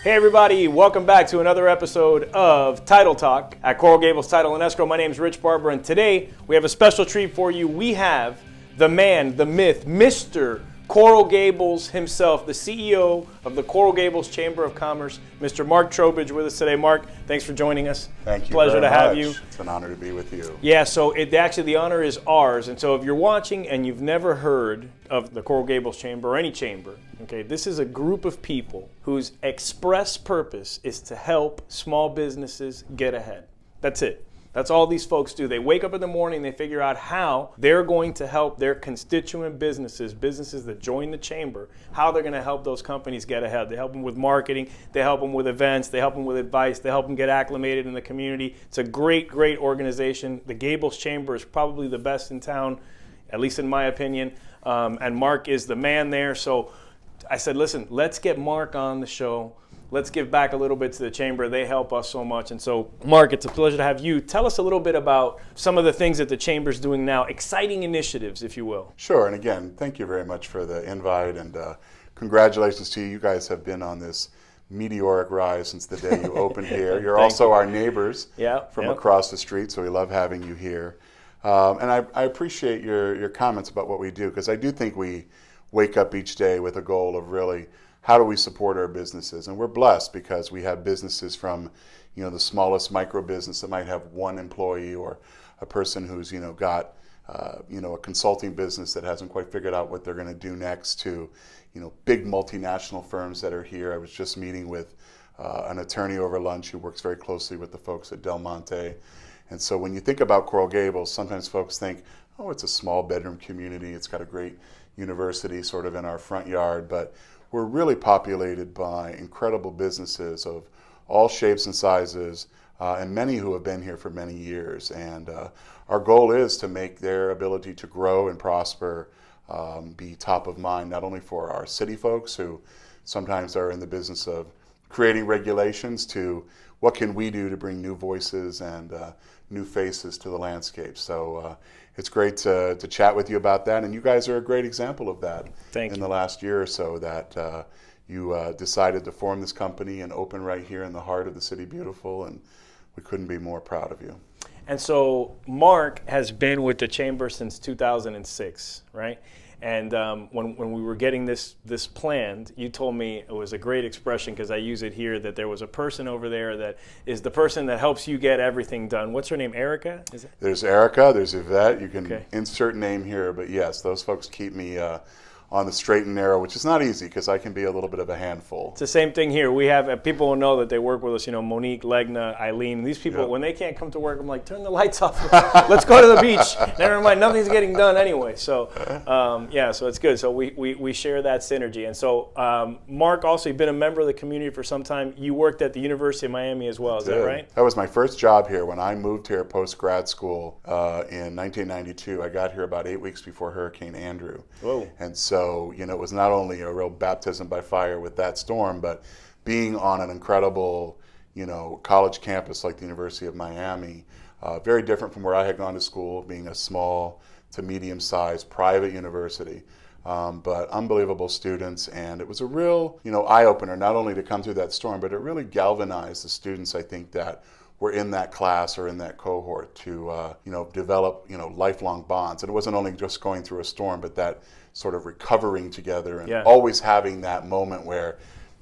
Hey everybody, welcome back to another episode of Title Talk at Coral Gables Title and Escrow. My name is Rich Barber, and today we have a special treat for you. We have the man, the myth, Mr. Coral Gables himself, the CEO of the Coral Gables Chamber of Commerce, Mr. Mark Trowbridge, with us today. Mark, thanks for joining us. Thank you. Pleasure to have you. It's an honor to be with you. Yeah, so actually the honor is ours. And so if you're watching and you've never heard of the Coral Gables Chamber or any chamber, okay, this is a group of people whose express purpose is to help small businesses get ahead. That's it. That's all these folks do. They wake up in the morning, they figure out how they're going to help their constituent businesses that join the chamber, how they're going to help those companies get ahead. They help them with marketing, they help them with events, they help them with advice, they help them get acclimated in the community. It's a great, great organization. The Gables Chamber is probably the best in town, at least in my opinion, and Mark is the man there. So I said, listen, let's get Mark on the show. Let's give back a little bit to the chamber. They help us so much. And so, Mark, it's a pleasure to have you. Tell us a little bit about some of the things that the chamber's doing now, exciting initiatives, if you will. Sure, and again, thank you very much for the invite, and congratulations to you. You guys have been on this meteoric rise since the day you opened here. You're also our neighbors from across the street, so we love having you here. And I appreciate your comments about what we do, because I do think we wake up each day with a goal of really, how do we support our businesses? And we're blessed because we have businesses from, the smallest micro business that might have one employee, or a person who's, got, a consulting business that hasn't quite figured out what they're going to do next, to, big multinational firms that are here. I was just meeting with an attorney over lunch who works very closely with the folks at Del Monte. And so when you think about Coral Gables, sometimes folks think, oh, it's a small bedroom community. It's got a great university sort of in our front yard, but we're really populated by incredible businesses of all shapes and sizes, and many who have been here for many years. And our goal is to make their ability to grow and prosper be top of mind, not only for our city folks who sometimes are in the business of creating regulations, to what can we do to bring new voices and new faces to the landscape. So it's great to chat with you about that, and you guys are a great example of that. Thank you. The last year or so, that you decided to form this company and open right here in the heart of the City Beautiful, and we couldn't be more proud of you. And so Mark has been with the chamber since 2006, right? And when we were getting this planned, you told me it was a great expression, because I use it here, that there was a person over there that is the person that helps you get everything done. What's her name, Erica? Is it? There's Erica, there's Yvette. You can insert name here, but yes, those folks keep me on the straight and narrow, which is not easy, because I can be a little bit of a handful. It's the same thing here. We have people who know that they work with us, Monique, Legna, Eileen. These people, when they can't come to work, I'm like, turn the lights off. Let's go to the beach. Never mind, nothing's getting done anyway. So, so it's good. So we share that synergy. And so Mark, also, you've been a member of the community for some time. You worked at the University of Miami as well. Is that right? That was my first job here. When I moved here post-grad school in 1992, I got here about 8 weeks before Hurricane Andrew. Whoa. And so, it was not only a real baptism by fire with that storm, but being on an incredible, college campus like the University of Miami, very different from where I had gone to school, being a small to medium-sized private university, but unbelievable students. And it was a real, eye-opener, not only to come through that storm, but it really galvanized the students, I think, that were in that class or in that cohort to, develop, lifelong bonds. And it wasn't only just going through a storm, but that sort of recovering together, and always having that moment where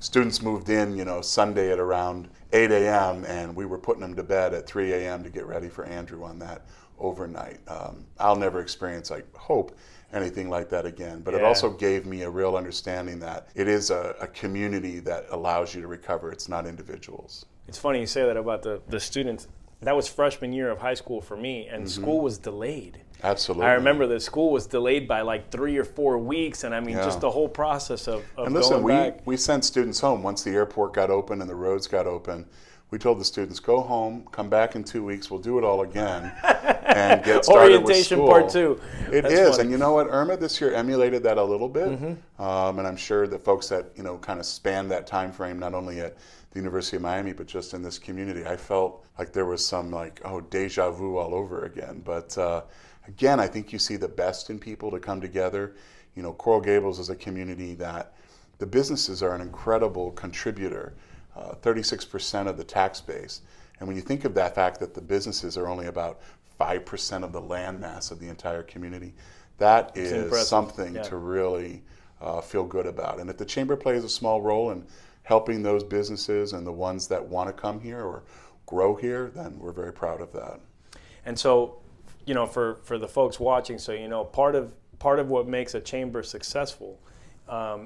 students moved in, Sunday at around 8 a.m. and we were putting them to bed at 3 a.m. to get ready for Andrew on that overnight. I'll never experience, I hope, anything like that again. But it also gave me a real understanding that it is a community that allows you to recover. It's not individuals. It's funny you say that about the students. That was freshman year of high school for me, and school was delayed. Absolutely. I remember that school was delayed by like 3 or 4 weeks, and I mean, just the whole process of and listen, going back. we sent students home once the airport got open and the roads got open. We told the students, go home, come back in 2 weeks, we'll do it all again, and get started Orientation with school. part 2. It is, funny. And you know what, Irma this year emulated that a little bit, and I'm sure the folks that kind of spanned that time frame, not only at the University of Miami, but just in this community, I felt like there was some deja vu all over again. But again, I think you see the best in people to come together. Coral Gables is a community that the businesses are an incredible contributor 36% of the tax base. And when you think of that fact that the businesses are only about 5% of the land mass of the entire community, that is something to really feel good about. And if the Chamber plays a small role in helping those businesses and the ones that want to come here or grow here, then we're very proud of that. And so, for the folks watching, so part of what makes a chamber successful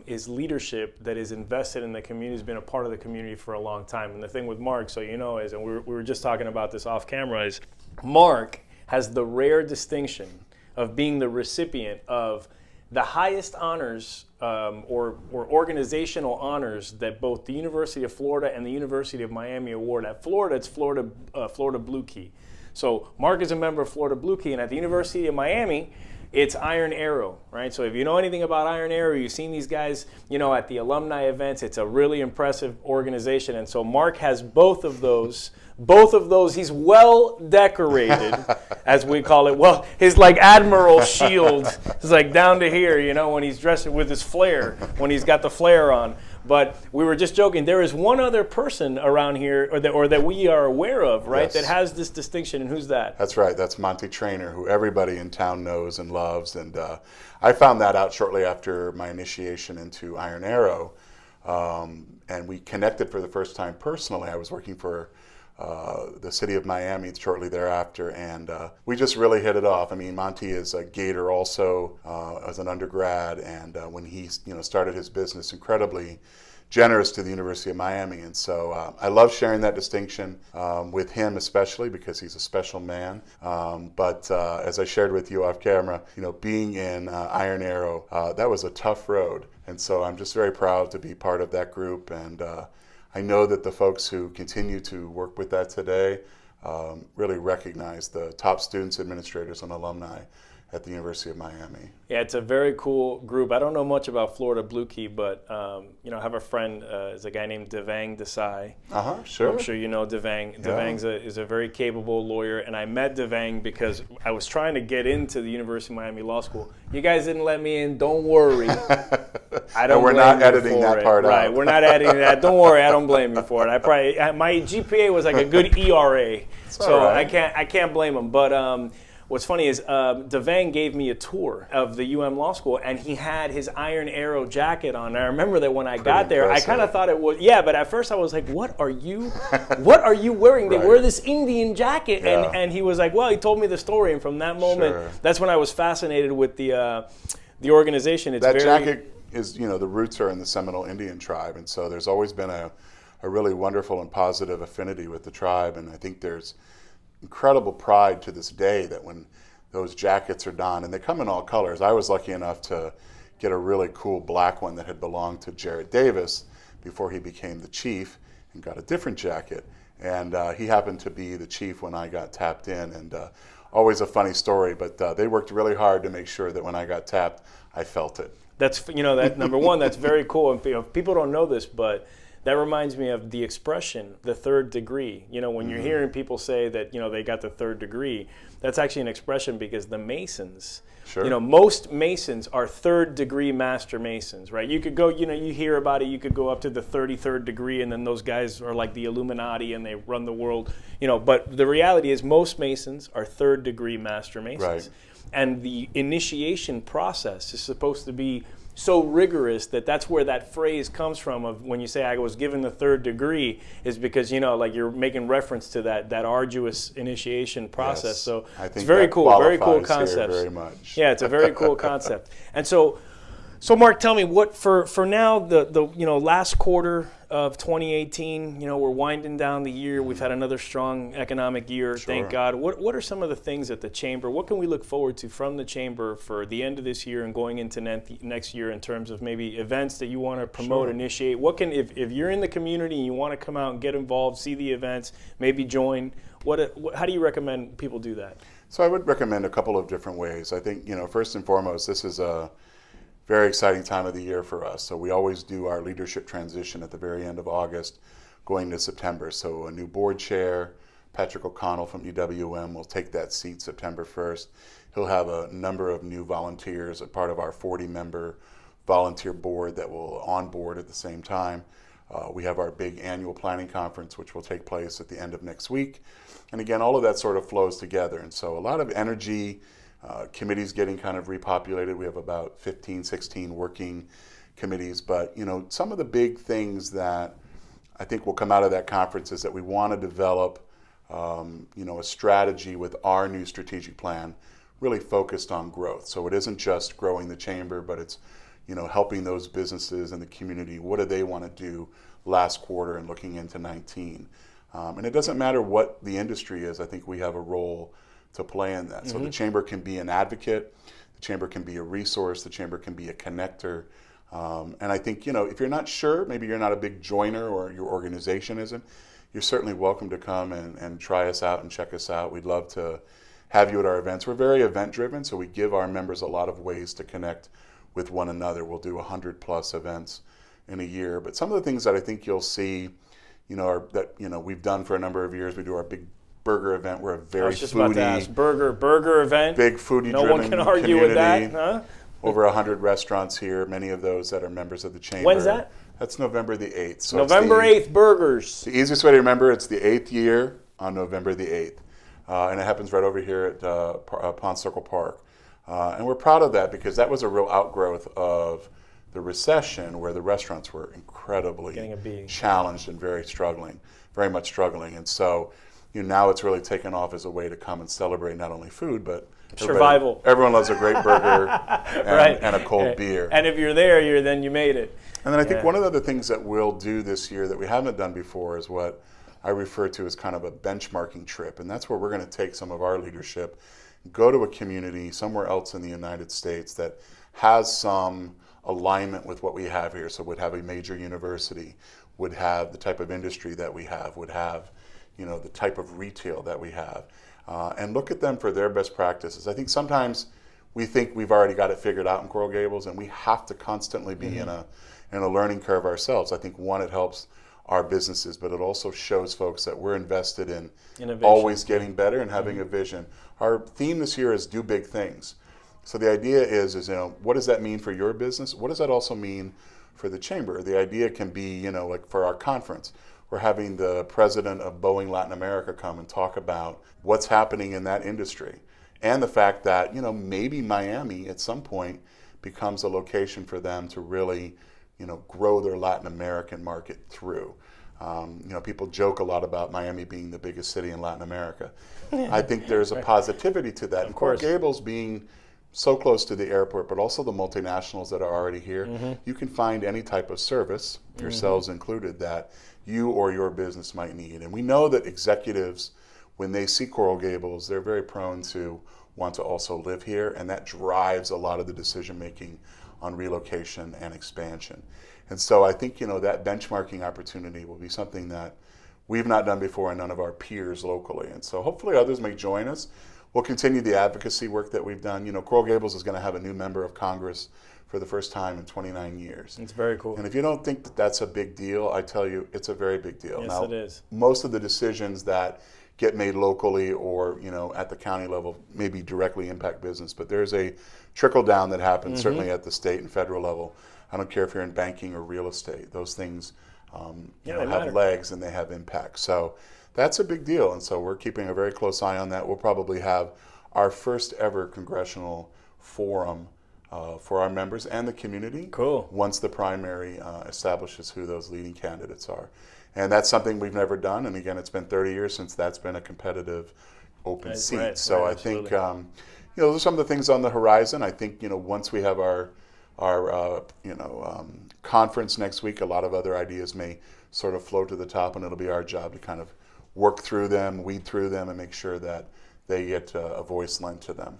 is leadership that is invested in the community, has been a part of the community for a long time. And the thing with Mark, is, and we were just talking about this off camera, is Mark has the rare distinction of being the recipient of the highest honors or organizational honors that both the University of Florida and the University of Miami award. At Florida, it's Florida Blue Key. So Mark is a member of Florida Blue Key, and at the University of Miami, it's Iron Arrow, right? So if you know anything about Iron Arrow, you've seen these guys, at the alumni events. It's a really impressive organization, and so Mark has both of those. He's well decorated, as we call it. Well, his admiral shield is down to here, when he's dressed with his flare, when he's got the flare on. But we were just joking. There is one other person around here, or that we are aware of, right, that has this distinction, and who's that? That's right. That's Monty Traynor, who everybody in town knows and loves. And I found that out shortly after my initiation into Iron Arrow, and we connected for the first time personally. I was working for the city of Miami shortly thereafter, and we just really hit it off. I mean, Monty is a Gator also as an undergrad, and when he started his business, incredibly generous to the University of Miami. And so I love sharing that distinction with him, especially because he's a special man. But as I shared with you off camera, being in Iron Arrow, that was a tough road. And so I'm just very proud to be part of that group, and I know that the folks who continue to work with that today really recognize the top students, administrators, and alumni at the University of Miami. Yeah, it's a very cool group. I don't know much about Florida Blue Key, but I have a friend, is a guy named Devang Desai. Sure. I'm sure you know Devang. Devang is a very capable lawyer, and I met Devang because I was trying to get into the University of Miami Law School. You guys didn't let me in. Don't worry. We're not editing that part out. Right, we're not editing that. Don't worry, I don't blame you for it. My GPA was like a good ERA, so right. I can't blame him. But what's funny is Devang gave me a tour of the UM Law School, and he had his Iron Arrow jacket on. And I remember that when I got there, I kind of thought it was, but at first I was like, what are you wearing? They wear this Indian jacket. Yeah. And he was like, well, he told me the story. And from that moment, that's when I was fascinated with the organization. That jacket is, the roots are in the Seminole Indian tribe. And so there's always been a really wonderful and positive affinity with the tribe. And I think there's incredible pride to this day that when those jackets are donned, and they come in all colors. I was lucky enough to get a really cool black one that had belonged to Jarrett Davis before he became the chief, and got a different jacket. And he happened to be the chief when I got tapped in, and always a funny story, but they worked really hard to make sure that when I got tapped, I felt it. That's, that number one, that's very cool. And people don't know this, but that reminds me of the expression, the third degree. When you're hearing people say that, they got the third degree, that's actually an expression because the Masons, most Masons are third degree master Masons, right? You could go, you hear about it, you could go up to the 33rd degree, and then those guys are like the Illuminati and they run the world, but the reality is most Masons are third degree master Masons. Right. And the initiation process is supposed to be so rigorous that's where that phrase comes from of when you say I was given the third degree, is because you're making reference to that arduous initiation process. Yes, so I think it's very cool concept. Very much. Yeah, it's a very cool concept. And so Mark, tell me what for now the last quarter of 2018, we're winding down the year. We've had another strong economic year, thank God. What are some of the things at the Chamber? What can we look forward to from the Chamber for the end of this year and going into next year in terms of maybe events that you want to promote, initiate? What can, if you're in the community and you want to come out and get involved, see the events, maybe join, how do you recommend people do that? So I would recommend a couple of different ways. I think, first and foremost, this is a very exciting time of the year for us. So we always do our leadership transition at the very end of August, going to September. So a new board chair, Patrick O'Connell from EWM, will take that seat September 1st. He'll have a number of new volunteers, a part of our 40-member volunteer board that will onboard at the same time. We have our big annual planning conference, which will take place at the end of next week. And again, all of that sort of flows together. And so a lot of energy, committees getting kind of repopulated. We have about 15, 16 working committees. But, some of the big things that I think will come out of that conference is that we want to develop, a strategy with our new strategic plan really focused on growth. So it isn't just growing the chamber, but it's helping those businesses in the community. What do they want to do last quarter and looking into 19? And it doesn't matter what the industry is. I think we have a role to play in that. So the chamber can be an advocate. The chamber can be a resource. The chamber can be a connector. And I think, if you're not sure, maybe you're not a big joiner or your organization isn't, you're certainly welcome to come and try us out and check us out. We'd love to have you at our events. We're very event driven, so we give our members a lot of ways to connect with one another. We'll do 100+ events in a year. But some of the things that I think you'll see, we've done for a number of years. We do our big burger event. We're a very I was just about to ask, burger event. Big foodie no driven one can argue community. with that, huh? Over 100 restaurants here, many of those that are members of the chamber. When's that? That's November the 8th. So November 8th, burgers. The easiest way to remember, it's the 8th year on November the 8th. And it happens right over here at Pond Circle Park. And we're proud of that because that was a real outgrowth of the recession where the restaurants were incredibly challenged and very much struggling. And so now it's really taken off as a way to come and celebrate not only food, but survival. Everyone loves a great burger and a cold beer. And if you're there, then you made it. And then I think one of the other things that we'll do this year that we haven't done before is what I refer to as kind of a benchmarking trip. And that's where we're going to take some of our leadership, go to a community somewhere else in the United States that has some alignment with what we have here. So would have a major university, would have the type of industry that we have, would have the type of retail that we have, and look at them for their best practices. I think sometimes we think we've already got it figured out in Coral Gables, and we have to constantly be in a learning curve ourselves. I think it helps our businesses, but it also shows folks that we're invested in innovation, always getting better and having a vision. Our theme this year is do big things. So the idea is what does that mean for your business? What does that also mean for the chamber? The idea can be, like for our conference, we're having the president of Boeing Latin America come and talk about what's happening in that industry and the fact that, maybe Miami at some point becomes a location for them to really, grow their Latin American market through. People joke a lot about Miami being the biggest city in Latin America. I think there's a positivity to that. And Coral Gables being so close to the airport, but also the multinationals that are already here, you can find any type of service, yourselves included, that you or your business might need. And we know that executives, when they see Coral Gables, they're very prone to want to also live here, and that drives a lot of the decision making on relocation and expansion. And so I think that benchmarking opportunity will be something that we've not done before and none of our peers locally. And so hopefully others may join us. We'll continue the advocacy work that we've done. Coral Gables is going to have a new member of Congress for the first time in 29 years. It's very cool. And if you don't think that that's a big deal, I tell you, it's a very big deal. Yes, now, it is. Most of the decisions that get made locally or at the county level maybe directly impact business, but there's a trickle down that happens certainly at the state and federal level. I don't care if you're in banking or real estate; those things have legs and they have impact. So that's a big deal, and so we're keeping a very close eye on that. We'll probably have our first ever congressional forum for our members and the community. Cool. Once the primary establishes who those leading candidates are. And that's something we've never done. And again, it's been 30 years since that's been a competitive open seat. So I think, those are some of the things on the horizon. I think, once we have our conference next week, a lot of other ideas may sort of float to the top, and it'll be our job to kind of work through them, weed through them, and make sure that they get a voice lent to them.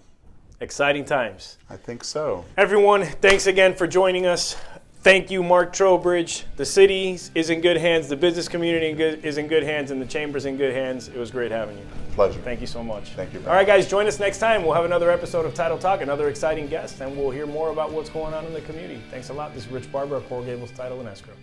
Exciting times. I think so. Everyone, thanks again for joining us. Thank you, Mark Trowbridge. The city is in good hands. The business community is in good hands, and the chamber's in good hands. It was great having you. Pleasure. Thank you so much. Thank you. All right, guys, join us next time. We'll have another episode of Title Talk, another exciting guest, and we'll hear more about what's going on in the community. Thanks a lot. This is Rich Barber of Coral Gables Title and Escrow.